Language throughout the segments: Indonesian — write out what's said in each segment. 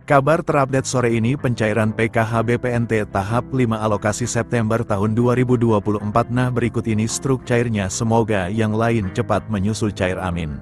Kabar terupdate sore ini pencairan PKH BPNT tahap 5 alokasi September tahun 2024. Nah berikut ini struk cairnya, semoga yang lain cepat menyusul cair, amin.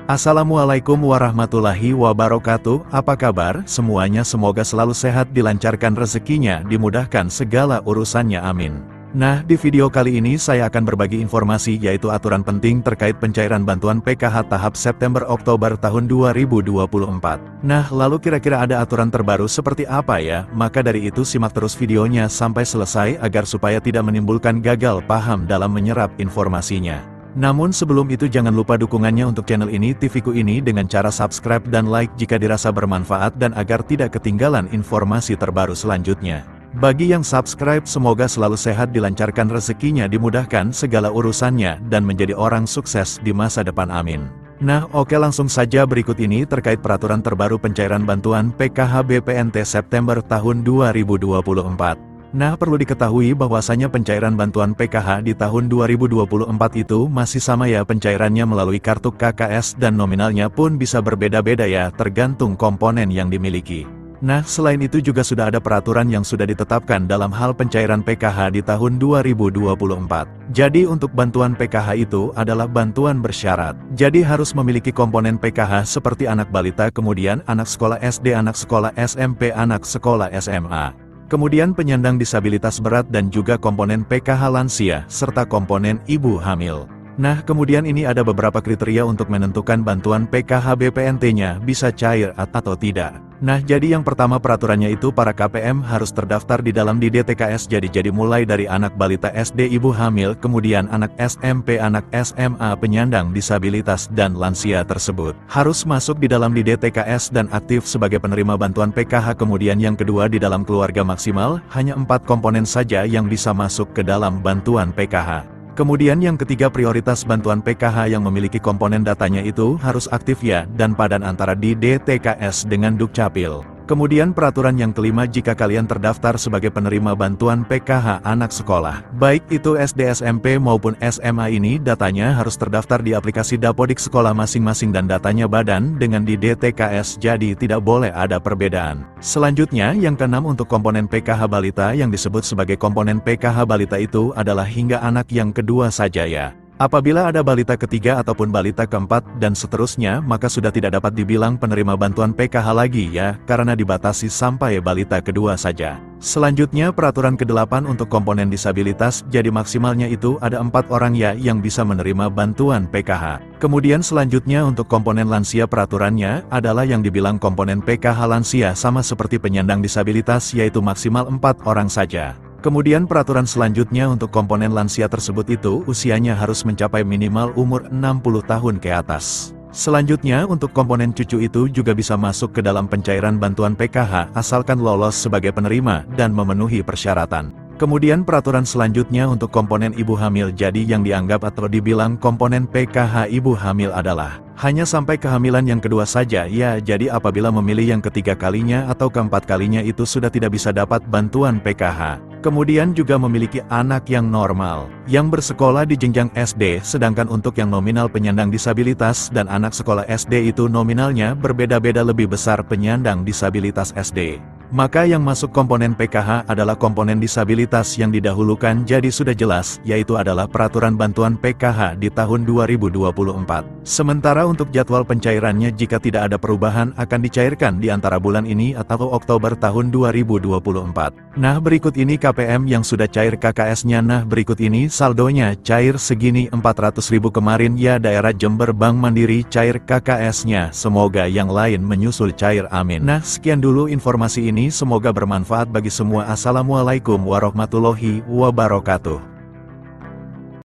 Assalamualaikum warahmatullahi wabarakatuh, apa kabar semuanya, semoga selalu sehat, dilancarkan rezekinya, dimudahkan segala urusannya, amin. Nah, di video kali ini saya akan berbagi informasi yaitu aturan penting terkait pencairan bantuan PKH tahap September-Oktober tahun 2024. Nah, lalu kira-kira ada aturan terbaru seperti apa ya? Maka dari itu simak terus videonya sampai selesai agar supaya tidak menimbulkan gagal paham dalam menyerap informasinya. Namun sebelum itu jangan lupa dukungannya untuk channel ini, TV-ku ini, dengan cara subscribe dan like jika dirasa bermanfaat dan agar tidak ketinggalan informasi terbaru selanjutnya. Bagi yang subscribe, semoga selalu sehat, dilancarkan rezekinya, dimudahkan segala urusannya, dan menjadi orang sukses di masa depan, amin. Nah oke, langsung saja berikut ini terkait peraturan terbaru pencairan bantuan PKH BPNT September tahun 2024. Nah perlu diketahui bahwasanya pencairan bantuan PKH di tahun 2024 itu masih sama ya, pencairannya melalui kartu KKS dan nominalnya pun bisa berbeda-beda ya, tergantung komponen yang dimiliki. Nah, selain itu juga sudah ada peraturan yang sudah ditetapkan dalam hal pencairan PKH di tahun 2024. Jadi untuk bantuan PKH itu adalah bantuan bersyarat. Jadi harus memiliki komponen PKH seperti anak balita, kemudian anak sekolah SD, anak sekolah SMP, anak sekolah SMA. Kemudian penyandang disabilitas berat dan juga komponen PKH lansia, serta komponen ibu hamil. Nah, kemudian ini ada beberapa kriteria untuk menentukan bantuan PKH BPNT-nya bisa cair atau tidak. Nah, jadi yang pertama peraturannya itu para KPM harus terdaftar di dalam di DTKS. Jadi mulai dari anak balita SD, ibu hamil, kemudian anak SMP, anak SMA, penyandang disabilitas dan lansia tersebut harus masuk di dalam di DTKS dan aktif sebagai penerima bantuan PKH. Kemudian yang kedua, di dalam keluarga maksimal hanya 4 komponen saja yang bisa masuk ke dalam bantuan PKH. Kemudian yang ketiga, prioritas bantuan PKH yang memiliki komponen datanya itu harus aktif ya, dan padan antara di DTKS dengan Dukcapil. Kemudian peraturan yang kelima, jika kalian terdaftar sebagai penerima bantuan PKH anak sekolah, baik itu SD, SMP maupun SMA, ini datanya harus terdaftar di aplikasi Dapodik sekolah masing-masing dan datanya badan dengan di DTKS, jadi tidak boleh ada perbedaan. Selanjutnya yang keenam, untuk komponen PKH balita yang disebut sebagai komponen PKH balita itu adalah hingga anak yang kedua saja ya. Apabila ada balita ketiga ataupun balita keempat dan seterusnya, maka sudah tidak dapat dibilang penerima bantuan PKH lagi ya, karena dibatasi sampai balita kedua saja. Selanjutnya peraturan ke-8 untuk komponen disabilitas, jadi maksimalnya itu ada 4 orang ya yang bisa menerima bantuan PKH. Kemudian selanjutnya untuk komponen lansia, peraturannya adalah yang dibilang komponen PKH lansia sama seperti penyandang disabilitas, yaitu maksimal 4 orang saja. Kemudian peraturan selanjutnya untuk komponen lansia tersebut itu usianya harus mencapai minimal umur 60 tahun ke atas. Selanjutnya untuk komponen cucu itu juga bisa masuk ke dalam pencairan bantuan PKH asalkan lolos sebagai penerima dan memenuhi persyaratan. Kemudian peraturan selanjutnya untuk komponen ibu hamil, jadi yang dianggap atau dibilang komponen PKH ibu hamil adalah hanya sampai kehamilan yang kedua saja ya, jadi apabila memilih yang ketiga kalinya atau keempat kalinya itu sudah tidak bisa dapat bantuan PKH. Kemudian juga memiliki anak yang normal, yang bersekolah di jenjang SD, sedangkan untuk yang nominal penyandang disabilitas dan anak sekolah SD itu nominalnya berbeda-beda, lebih besar penyandang disabilitas SD. Maka yang masuk komponen PKH adalah komponen disabilitas yang didahulukan, jadi sudah jelas, yaitu adalah peraturan bantuan PKH di tahun 2024. Sementara untuk jadwal pencairannya jika tidak ada perubahan akan dicairkan di antara bulan ini atau Oktober tahun 2024. Nah berikut ini KPM yang sudah cair KKS-nya, nah berikut ini saldonya, cair segini 400.000 kemarin ya, daerah Jember Bank Mandiri cair KKS-nya, semoga yang lain menyusul cair, amin. Nah sekian dulu informasi ini. Semoga bermanfaat bagi semua. Assalamualaikum warahmatullahi wabarakatuh.